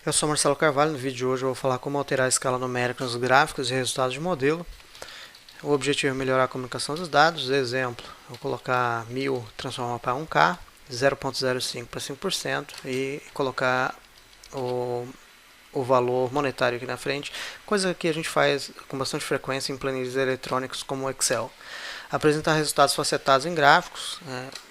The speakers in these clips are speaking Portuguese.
Eu sou Marcelo Carvalho. No vídeo de hoje eu vou falar como alterar a escala numérica nos gráficos e resultados de modelo. O objetivo é melhorar a comunicação dos dados. Exemplo, eu vou colocar 1000, transformar para 1K, 0,05 para 5% e colocar o valor monetário aqui na frente, coisa que a gente faz com bastante frequência em planilhas eletrônicas como o Excel. Apresentar resultados facetados em gráficos,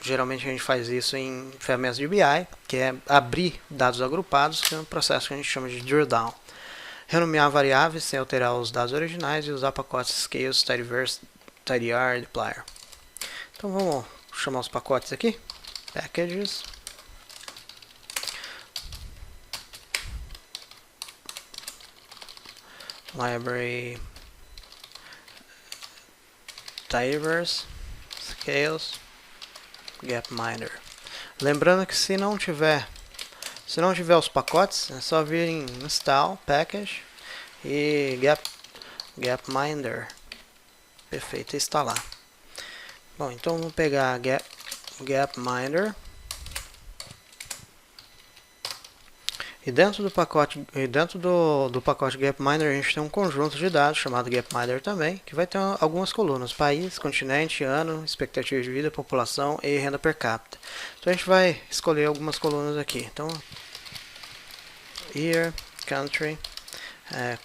geralmente a gente faz isso em ferramentas de BI, que é abrir dados agrupados, que é um processo que a gente chama de drill down. Renomear variáveis sem alterar os dados originais e usar pacotes Scales, Tidyverse, Tidyr e Dplyr. Então vamos chamar os pacotes aqui, Packages, Library, Tidyverse, Scales, Gapminder. Lembrando que se não tiver os pacotes, é só vir em Install, Package e Gapminder. Perfeito, instalar. Bom, então vamos pegar Gapminder. E dentro do pacote Gapminder a gente tem um conjunto de dados chamado Gapminder também, que vai ter algumas colunas: país, continente, ano, expectativa de vida, população e renda per capita. Então a gente vai escolher algumas colunas aqui. Então, year, country,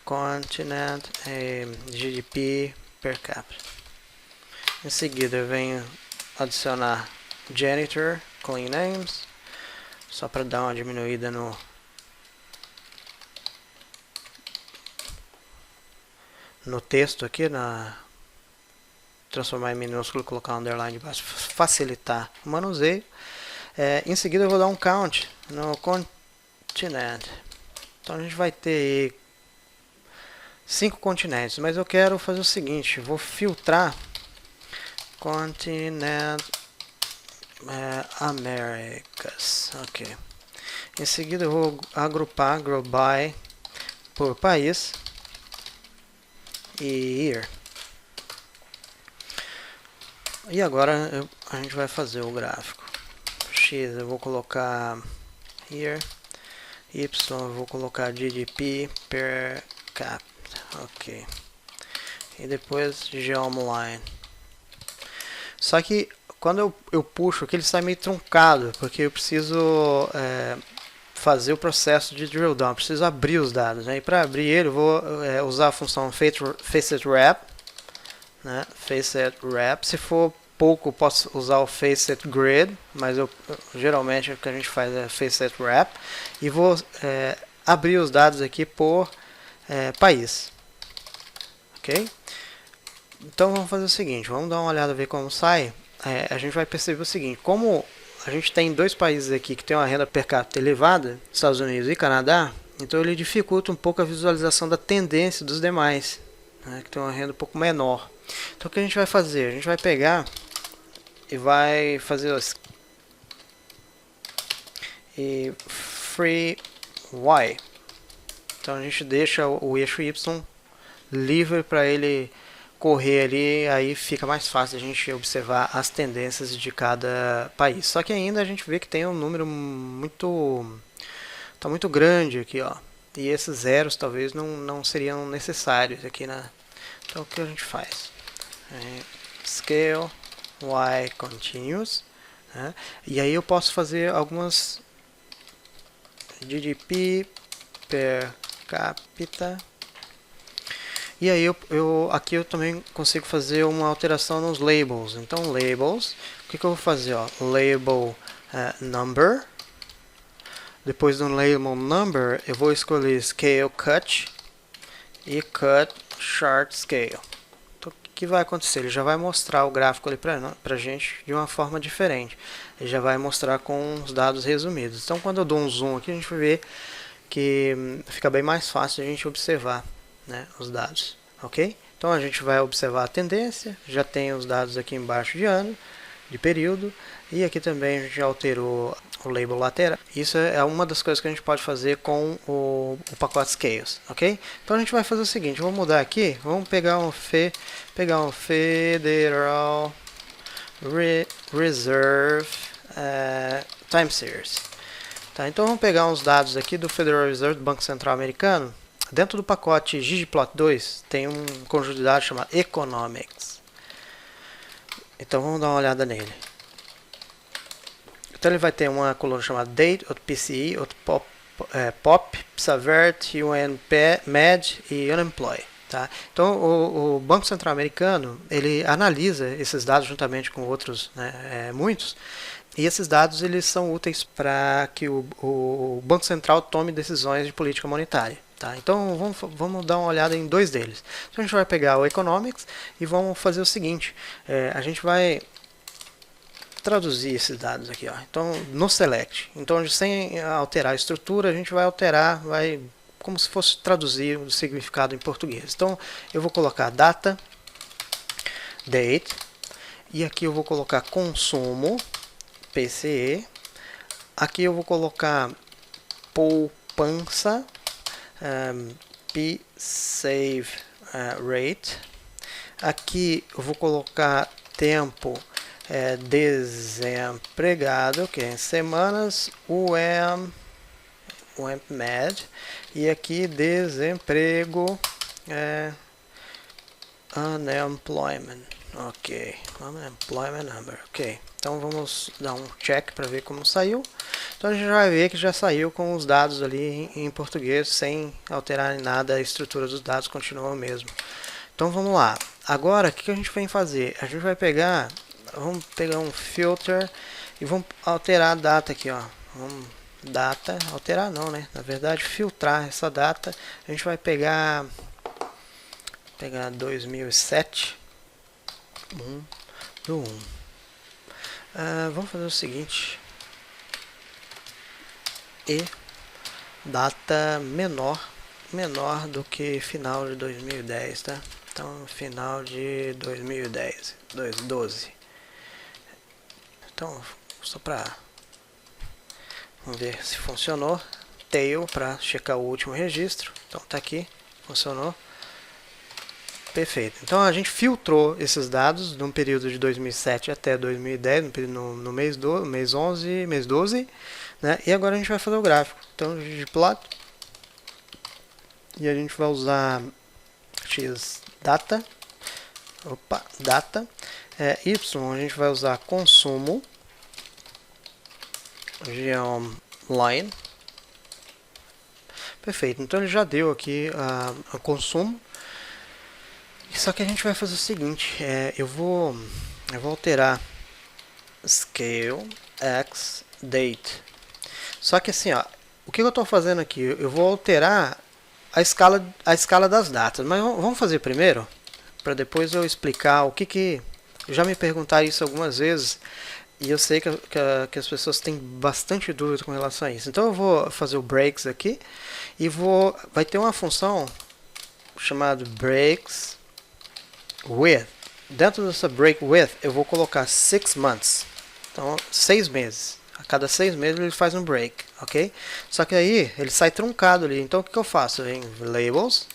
continent, GDP per capita. Em seguida eu venho adicionar janitor, clean names, só para dar uma diminuída no texto aqui, transformar em minúsculo e colocar um underline de baixo, facilitar o manuseio. Em seguida eu vou dar um count no continent. Então a gente vai ter 5 continentes, mas eu quero fazer o seguinte: vou filtrar continent Americas. Ok. Em seguida eu vou agrupar group by por país e year. E agora a gente vai fazer o gráfico. X eu vou colocar year, Y eu vou colocar GDP per capita. Ok. E depois geometline. Só que quando eu puxo aqui, ele sai meio truncado, porque eu preciso fazer o processo de drill down, eu preciso abrir os dados, né? E para abrir ele eu vou usar a função facetWrap, né? FacetWrap. Se for pouco, posso usar o facetGrid, mas geralmente o que a gente faz é facetWrap. E vou abrir os dados aqui por país. Ok? Então vamos fazer o seguinte, vamos dar uma olhada, ver como sai. A gente vai perceber o seguinte: como a gente tem dois países aqui que tem uma renda per capita elevada, Estados Unidos e Canadá, então ele dificulta um pouco a visualização da tendência dos demais, né, que tem uma renda um pouco menor. Então o que a gente vai fazer? A gente vai pegar e vai fazer free y. Então a gente deixa o eixo y livre para ele correr ali, aí fica mais fácil a gente observar as tendências de cada país. Só que ainda a gente vê que tem um número tá muito grande aqui, ó. E esses zeros talvez não seriam necessários aqui Então o que a gente faz? Scale y continuous, né? E aí eu posso fazer algumas GDP per capita. E aí aqui eu também consigo fazer uma alteração nos labels. Então labels, o que eu vou fazer? Ó? Label number. Depois do label number eu vou escolher scale cut e cut chart scale. Então o que vai acontecer? Ele já vai mostrar o gráfico ali pra gente de uma forma diferente. Ele já vai mostrar com os dados resumidos. Então quando eu dou um zoom aqui, a gente vai ver que fica bem mais fácil a gente observar, né, os dados, ok? Então a gente vai observar a tendência, já tem os dados aqui embaixo de ano, de período, e aqui também a gente já alterou o label lateral. Isso é uma das coisas que a gente pode fazer com o pacote Scales, ok? Então a gente vai fazer o seguinte, vamos mudar aqui, vamos pegar um Federal Reserve Time Series. Tá, então vamos pegar uns dados aqui do Federal Reserve, do Banco Central Americano. Dentro do pacote ggplot2 tem um conjunto de dados chamado Economics. Então vamos dar uma olhada nele. Então ele vai ter uma coluna chamada Date, outro PCE, outro POP, PSAVERT, UNMED e Unemployed. Tá? Então o Banco Central Americano ele analisa esses dados juntamente com outros, né, muitos, e esses dados eles são úteis para que o Banco Central tome decisões de política monetária. Tá? Então vamos dar uma olhada em dois deles. Então a gente vai pegar o Economics e vamos fazer o seguinte, a gente vai traduzir esses dados aqui, ó. Então no Select, então sem alterar a estrutura a gente vai alterar, como se fosse traduzir o significado em português. Então eu vou colocar data, date, e aqui eu vou colocar consumo, PCE, aqui eu vou colocar poupança, PSAVE rate, aqui eu vou colocar tempo desempregado, que é em semanas, UMPMED, e aqui desemprego, unemployment, ok, unemployment number, ok. Então vamos dar um check para ver como saiu. Então a gente vai ver que já saiu com os dados ali em português, sem alterar em nada, a estrutura dos dados continua a mesma. Então vamos lá. Agora o que a gente vai fazer? A gente vai pegar, vamos pegar um filter e vamos alterar a data aqui, ó. Vamos data, alterar não, né? Na verdade, filtrar essa data. A gente vai pegar 2007 do 1. Vamos fazer o seguinte, e data menor do que final de 2010, tá? Então final de 2010, 2012. Então só para vamos ver se funcionou. Tail para checar o último registro. Então tá aqui, funcionou. Perfeito. Então a gente filtrou esses dados de um período de 2007 até 2010, no mês 11, mês 12, né? E agora a gente vai fazer o gráfico. Então ggplot, e a gente vai usar x data, y a gente vai usar consumo, geom_line. Perfeito. Então ele já deu aqui o consumo. Só que a gente vai fazer o seguinte, eu vou alterar scale x date. Só que assim, ó, o que eu estou fazendo aqui? Eu vou alterar a escala das datas. Mas vamos fazer primeiro, para depois eu explicar o que já me perguntaram isso algumas vezes. E eu sei que as pessoas têm bastante dúvida com relação a isso. Então eu vou fazer o breaks aqui e vai ter uma função chamada breaks with. Dentro dessa break with eu vou colocar 6 months. Então 6 meses. A cada 6 meses ele faz um break, ok? Só que aí ele sai truncado ali. Então o que eu faço? Em labels,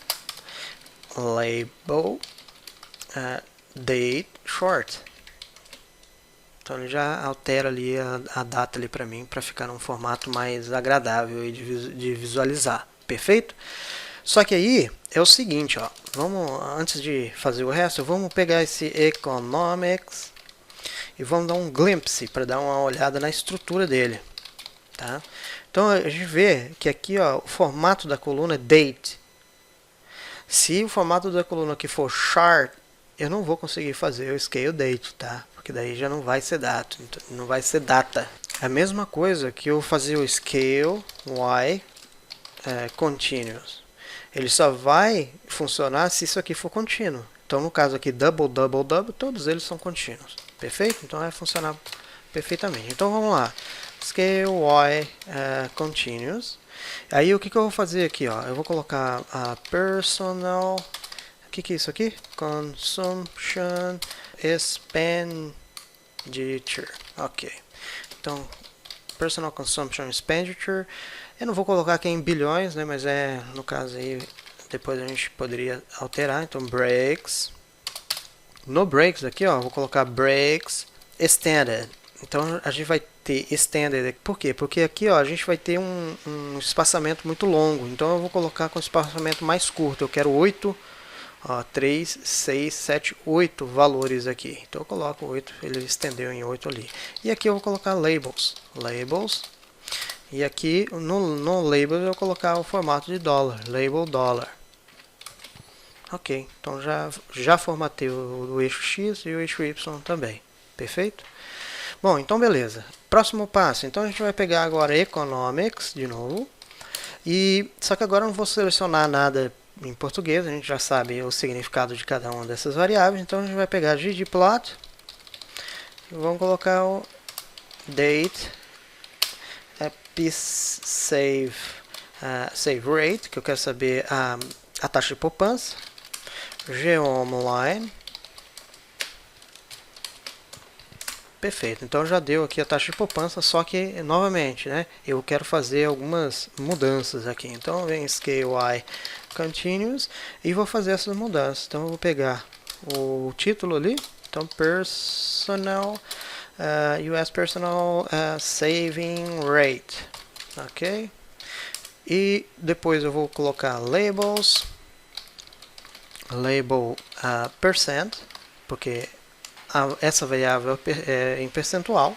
label, date short. Então ele já altera ali a data ali para mim, para ficar num formato mais agradável de visualizar. Perfeito? Só que aí é o seguinte, ó, antes de fazer o resto, vamos pegar esse Economics e vamos dar um glimpse para dar uma olhada na estrutura dele, tá? Então a gente vê que aqui, ó, o formato da coluna é date. Se o formato da coluna aqui for chart, eu não vou conseguir fazer o scale date, tá? Porque daí já não vai ser data, não vai ser data. É a mesma coisa que eu fazer o scale y continuous. Ele só vai funcionar se isso aqui for contínuo. Então no caso aqui double, double, double, todos eles são contínuos. Perfeito? Então vai funcionar perfeitamente. Então vamos lá. Scale y continuous. Aí o que eu vou fazer aqui? Ó? Eu vou colocar a personal. O que é isso aqui? Consumption expenditure. Ok. Então personal consumption expenditure. Eu não vou colocar aqui em bilhões, né? Mas no caso aí depois a gente poderia alterar. Então breaks. No breaks aqui, ó, vou colocar breaks extended. Então a gente vai ter extended. Por quê? Porque aqui ó, a gente vai ter um espaçamento muito longo. Então eu vou colocar com espaçamento mais curto. Eu quero 8, ó, 3, 6, 7, 8 valores aqui. Então eu coloco 8, ele estendeu em 8 ali. E aqui eu vou colocar labels. Labels. E aqui no labels eu vou colocar o formato de dólar. Label dólar. Ok, então já formatei o eixo X e o eixo Y também. Perfeito? Bom, então beleza. Próximo passo. Então a gente vai pegar agora Economics de novo. Só que agora eu não vou selecionar nada em português. A gente já sabe o significado de cada uma dessas variáveis. Então a gente vai pegar ggplot. E vamos colocar o date. Save rate, que eu quero saber a taxa de poupança. Geomonline. Perfeito, então já deu aqui a taxa de poupança, só que, novamente, né, eu quero fazer algumas mudanças aqui. Então, vem Scale Y Continuous e vou fazer essas mudanças. Então, eu vou pegar o título ali, então, Personal, US Personal Saving Rate, ok? E depois eu vou colocar Labels, Label Percent, porque essa variável é em percentual.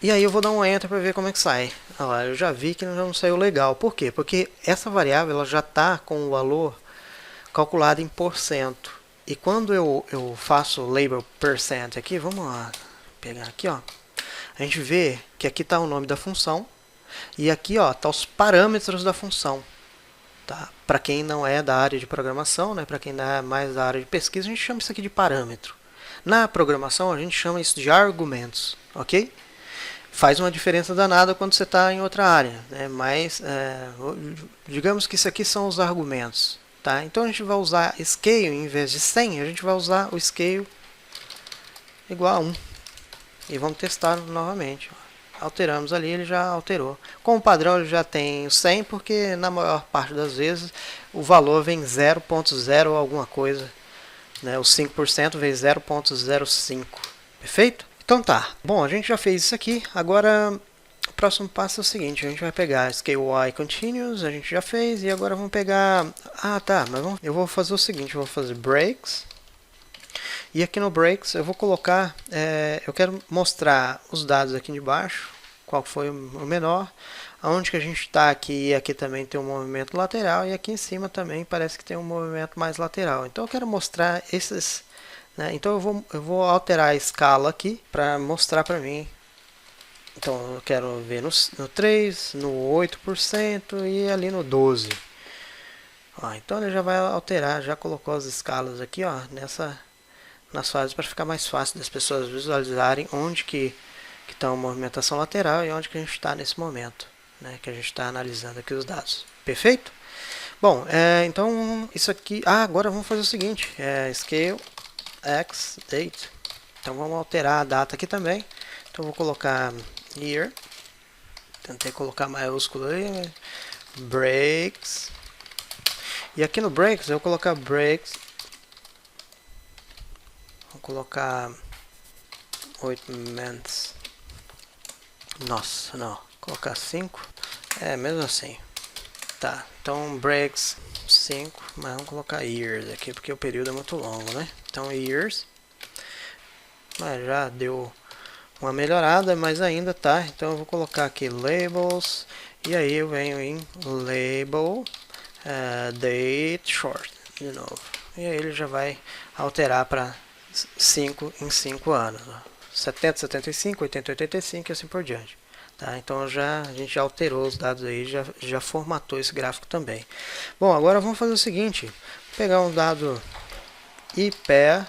E aí eu vou dar um Enter para ver como é que sai. Olha, eu já vi que não saiu legal. Por quê? Porque essa variável ela já está com o valor calculado em porcento. E quando eu faço label percent aqui, vamos lá, pegar aqui, ó. A gente vê que aqui está o nome da função. E aqui está os parâmetros da função. Tá? Para quem não é da área de programação, né, para quem não é mais da área de pesquisa, a gente chama isso aqui de parâmetro. Na programação, a gente chama isso de argumentos, ok? Faz uma diferença danada quando você está em outra área, né? Mas digamos que isso aqui são os argumentos. Tá? Então a gente vai usar scale em vez de 100, a gente vai usar o scale igual a 1. E vamos testar novamente. Alteramos ali, ele já alterou. Como padrão, ele já tem o 100, porque na maior parte das vezes o valor vem 0.0 alguma coisa. Né? O 5% vem 0.05. Perfeito? Então tá. Bom, a gente já fez isso aqui. Agora, o próximo passo é o seguinte. A gente vai pegar Scale Y Continuous, a gente já fez. E agora vamos pegar... Ah, tá. Mas eu vou fazer o seguinte. Eu vou fazer Breaks. E aqui no Breaks eu vou colocar, eu quero mostrar os dados aqui de baixo, qual foi o menor, aonde que a gente está aqui e aqui também tem um movimento lateral e aqui em cima também parece que tem um movimento mais lateral. Então eu quero mostrar esses, né? Então eu vou alterar a escala aqui para mostrar para mim. Então eu quero ver no 3, no 8% e ali no 12%. Então ele já vai alterar, já colocou as escalas aqui nas fases para ficar mais fácil das pessoas visualizarem onde que está a movimentação lateral e onde que a gente está nesse momento, né, que a gente está analisando aqui os dados. Perfeito? Bom, então isso aqui... agora vamos fazer o seguinte, Scale X Date. Então vamos alterar a data aqui também. Então vou colocar Year. Tentei colocar maiúsculo aí. Breaks. E aqui no Breaks eu vou colocar Breaks. Vou colocar 8 months. Nossa, não. Vou colocar 5. Mesmo assim. Tá, então breaks 5, mas vamos colocar years aqui, porque o período é muito longo, né? Então years. Mas já deu uma melhorada, mas ainda tá. Então eu vou colocar aqui labels. E aí eu venho em label date short de novo. E aí ele já vai alterar para 5 em 5 anos. 70, 75, 80, 85 e assim por diante. Tá? Então a gente já alterou os dados aí, já formatou esse gráfico também. Bom, agora vamos fazer o seguinte. Vou pegar um dado IPEA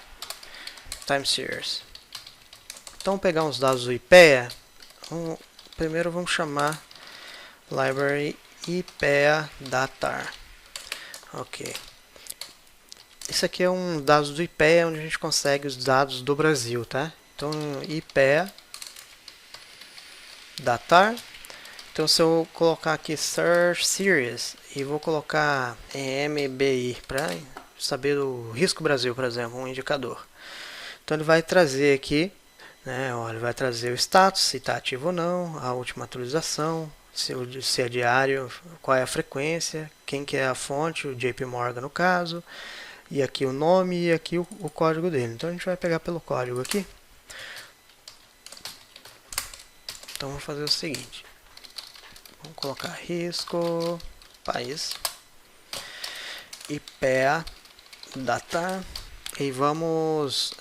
time series. Então vamos pegar uns dados do IPEA. Primeiro vamos chamar library IPEA datar. Ok. Isso aqui é um dados do IPEA, onde a gente consegue os dados do Brasil, tá? Então, IPEA datar. Então, se eu colocar aqui Search Series e vou colocar MBI para saber o Risco Brasil, por exemplo, um indicador. Então, ele vai trazer aqui né? Ó, ele vai trazer o status, se está ativo ou não, a última atualização, se é diário, qual é a frequência, quem que é a fonte, o JP Morgan no caso, e aqui o nome e aqui o código dele. Então a gente vai pegar pelo código aqui. Então vamos fazer o seguinte, vamos colocar risco, país, IPEA, data, e vamos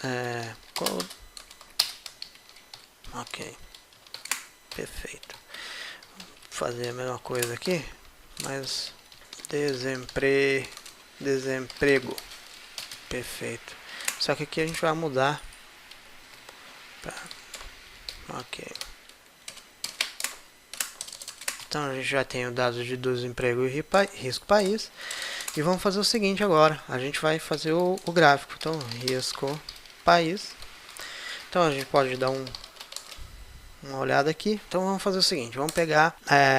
ok, perfeito. Fazer a mesma coisa aqui, mas desemprego, perfeito. Só que aqui a gente vai mudar pra, ok. Então a gente já tem o dado de desemprego e risco país. E vamos fazer o seguinte agora, a gente vai fazer o gráfico. Então risco país. Então a gente pode dar uma olhada aqui. Então vamos fazer o seguinte, vamos pegar,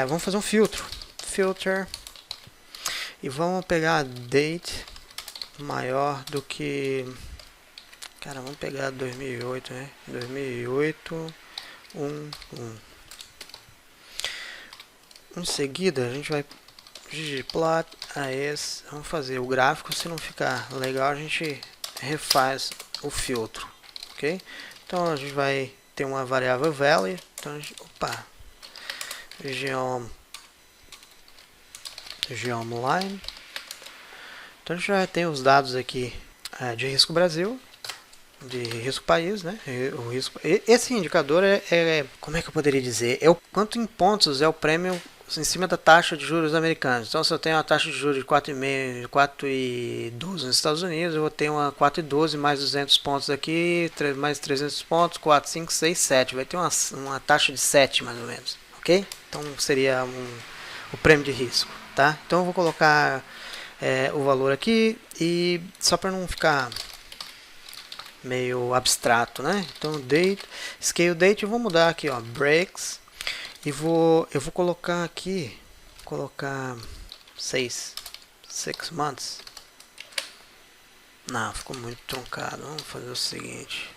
vamos fazer um filter, e vamos pegar date maior do que, cara, vamos pegar 2008, né? 2008, 1. Em seguida a gente vai ggplot as, vamos fazer o gráfico. Se não ficar legal a gente refaz o filtro, ok? Então a gente vai ter uma variável value, então geomline. Então a gente já tem os dados aqui de risco Brasil, de risco país, né? O risco, esse indicador como é que eu poderia dizer? É o quanto em pontos é o prêmio em cima da taxa de juros americanos. Então, se eu tenho uma taxa de juros de 4,5, 4,12 nos Estados Unidos, eu vou ter uma 4,12 mais 200 pontos aqui, mais 300 pontos, 4, 5, 6, 7. Vai ter uma taxa de 7, mais ou menos, ok? Então, seria o prêmio de risco, tá? Então, eu vou colocar o valor aqui, e só para não ficar meio abstrato, né? Então, date, scale date, eu vou mudar aqui, ó, breaks. E eu vou colocar aqui, 6 months. Não, ficou muito truncado. Vamos fazer o seguinte,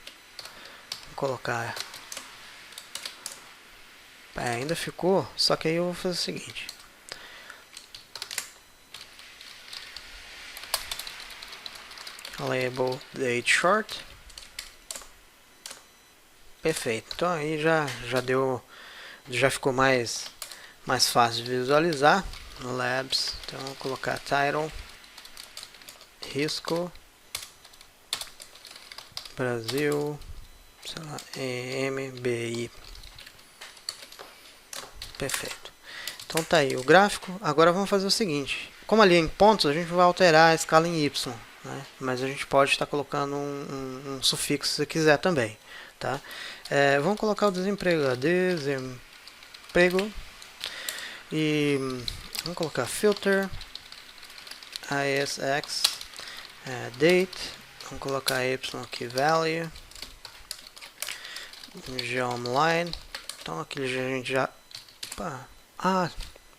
vou colocar, ainda ficou, só que aí eu vou fazer o seguinte, label date short, perfeito. Então aí já ficou mais fácil de visualizar no Labs. Então vou colocar title, risco Brasil, sei lá, MBI, perfeito. Então tá aí o gráfico. Agora vamos fazer o seguinte, como ali é em pontos, a gente vai alterar a escala em Y, né? Mas a gente pode estar colocando um sufixo se quiser também, tá? Vamos colocar o desemprego, desemprego, e vamos colocar filter ISX date, vamos colocar y aqui value, geomline. Então aqui a gente já,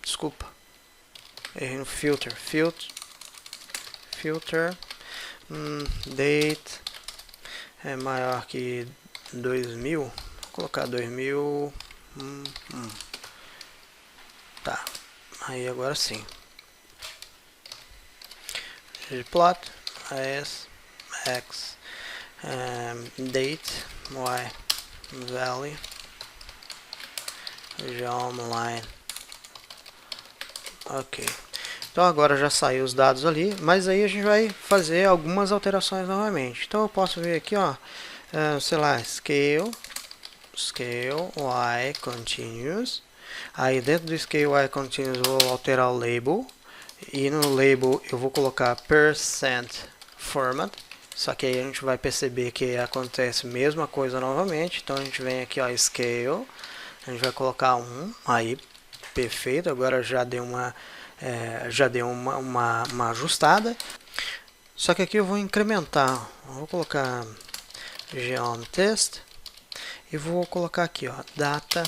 desculpa, errei no filter, date é maior que 2000, vou colocar 2000, tá, aí agora sim, plot as x date y value geomline, ok. Então agora já saiu os dados ali, mas aí a gente vai fazer algumas alterações novamente. Então eu posso ver aqui, ó, sei lá, scale y continuous. Aí dentro do scale y continuous eu vou alterar o label, e no label eu vou colocar percent format. Só que aí a gente vai perceber que acontece a mesma coisa novamente. Então a gente vem aqui, ó, scale, a gente vai colocar 1, aí perfeito, agora já deu uma ajustada. Só que aqui eu vou incrementar, eu vou colocar geomtest e vou colocar aqui, ó, data,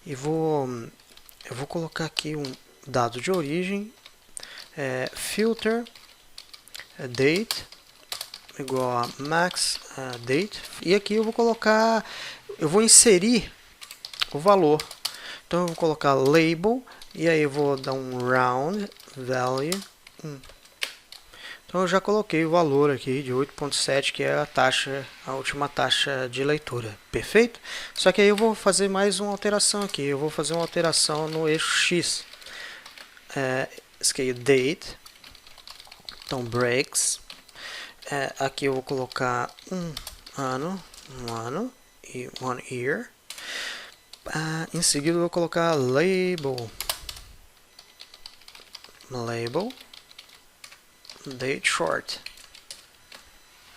e eu vou colocar aqui um dado de origem, filter date igual a max date, e aqui eu vou colocar, eu vou inserir o valor. Então eu vou colocar label, e aí eu vou dar um round value 1. Então eu já coloquei o valor aqui de 8.7, que é a taxa, a última taxa de leitura. Perfeito? Só que aí eu vou fazer mais uma alteração aqui. Eu vou fazer uma alteração no eixo X. Scale date. Então breaks. Aqui eu vou colocar um ano e one year. Em seguida eu vou colocar label date short.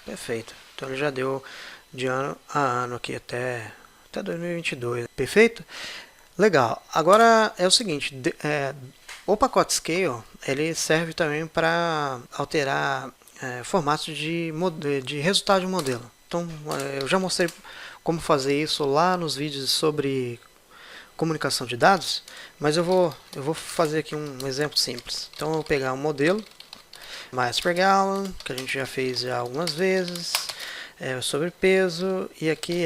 Perfeito. Então ele já deu de ano a ano aqui até 2022. Perfeito? Legal. Agora é o seguinte, o pacote Scale ele serve também para alterar formatos de resultado de modelo. Então eu já mostrei como fazer isso lá nos vídeos sobre comunicação de dados, mas eu vou fazer aqui um exemplo simples. Então eu vou pegar um modelo miles per gallon, que a gente já fez algumas vezes, sobre peso, e aqui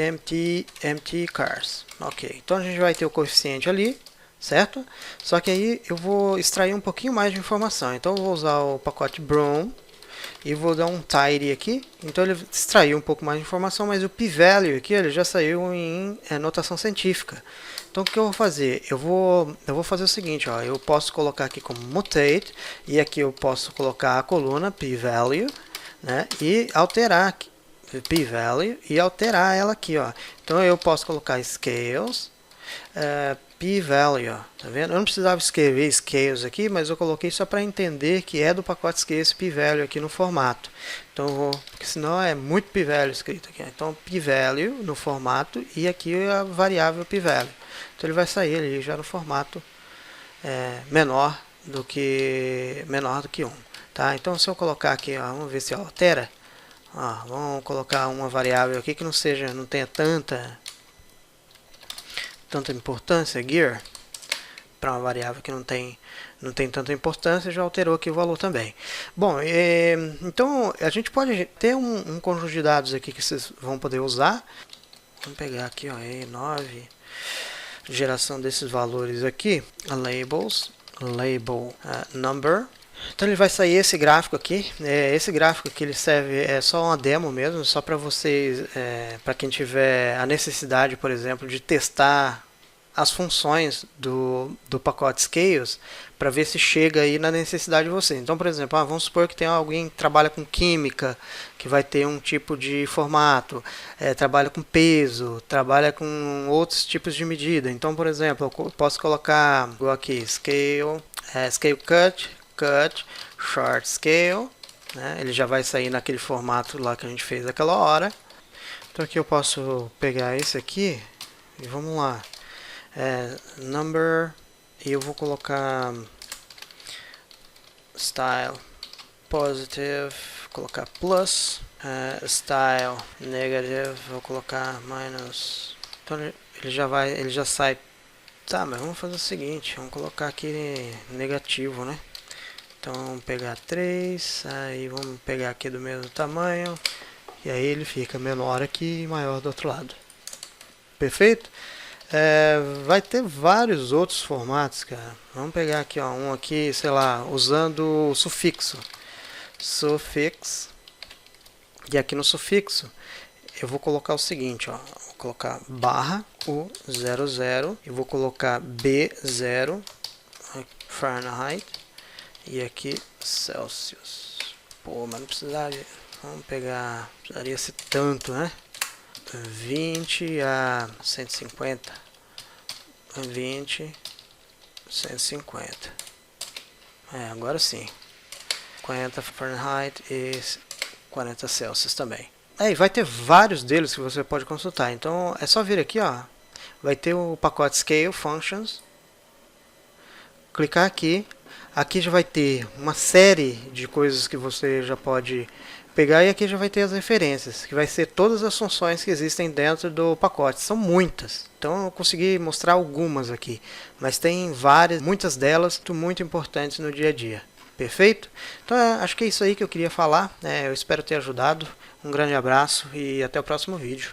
empty cars. Ok, então a gente vai ter o coeficiente ali, certo? Só que aí eu vou extrair um pouquinho mais de informação. Então eu vou usar o pacote Brown e vou dar um tidy aqui. Então ele extraiu um pouco mais de informação, mas o p-value aqui ele já saiu em notação científica. Então o que eu vou fazer? Eu vou fazer o seguinte, ó, eu posso colocar aqui como mutate, e aqui eu posso colocar a coluna p-value, né, e alterar p-value e alterar ela aqui, ó. Então eu posso colocar scales, p-value, tá vendo? Eu não precisava escrever scales aqui, mas eu coloquei só para entender que é do pacote scales p-value aqui no formato. Então porque senão é muito p-value escrito aqui. Então p-value no formato e aqui a variável p-value. Então ele vai sair ali já no formato menor do que 1. Tá? Então se eu colocar aqui, ó, vamos ver se altera. Ó, vamos colocar uma variável aqui que não tenha tanta importância, gear, para uma variável que não tem tanta importância, já alterou aqui o valor também. Bom, então a gente pode ter um conjunto de dados aqui que vocês vão poder usar. Vamos pegar aqui, ó, E9, geração desses valores aqui, label number. Então ele vai sair esse gráfico aqui. Esse gráfico aqui ele serve só uma demo mesmo, só para vocês, para quem tiver a necessidade, por exemplo, de testar as funções do pacote Scales para ver se chega aí na necessidade de você. Então, por exemplo, vamos supor que tem alguém que trabalha com química, que vai ter um tipo de formato, trabalha com peso, trabalha com outros tipos de medida. Então, por exemplo, eu posso colocar aqui scale, scale cut, short scale, né? Ele já vai sair naquele formato lá que a gente fez aquela hora. Então aqui eu posso pegar esse aqui e vamos lá, number, e eu vou colocar style positive, colocar plus, style negative, vou colocar minus. Então ele já sai. Tá, mas vamos fazer o seguinte, vamos colocar aqui negativo, né? Então vamos pegar 3, aí vamos pegar aqui do mesmo tamanho, e aí ele fica menor aqui e maior do outro lado. Perfeito? Vai ter vários outros formatos, cara. Vamos pegar aqui, ó, um aqui, sei lá, usando o sufixo. Suffix. E aqui no sufixo eu vou colocar o seguinte, ó, vou colocar barra U00 e vou colocar B0 Fahrenheit. E aqui Celsius. Pô, mas não precisaria. Vamos pegar. Precisaria ser tanto, né? 20 a 150. 20, 150. Agora sim. 50 Fahrenheit e 40 Celsius também. Aí vai ter vários deles que você pode consultar. Então é só vir aqui, ó. Vai ter o pacote Scale Functions. Clicar aqui. Aqui já vai ter uma série de coisas que você já pode pegar, e aqui já vai ter as referências, que vai ser todas as funções que existem dentro do pacote. São muitas, então eu consegui mostrar algumas aqui, mas tem várias, muitas delas muito importantes no dia a dia. Perfeito? Então acho que é isso aí que eu queria falar. Eu espero ter ajudado. Um grande abraço e até o próximo vídeo.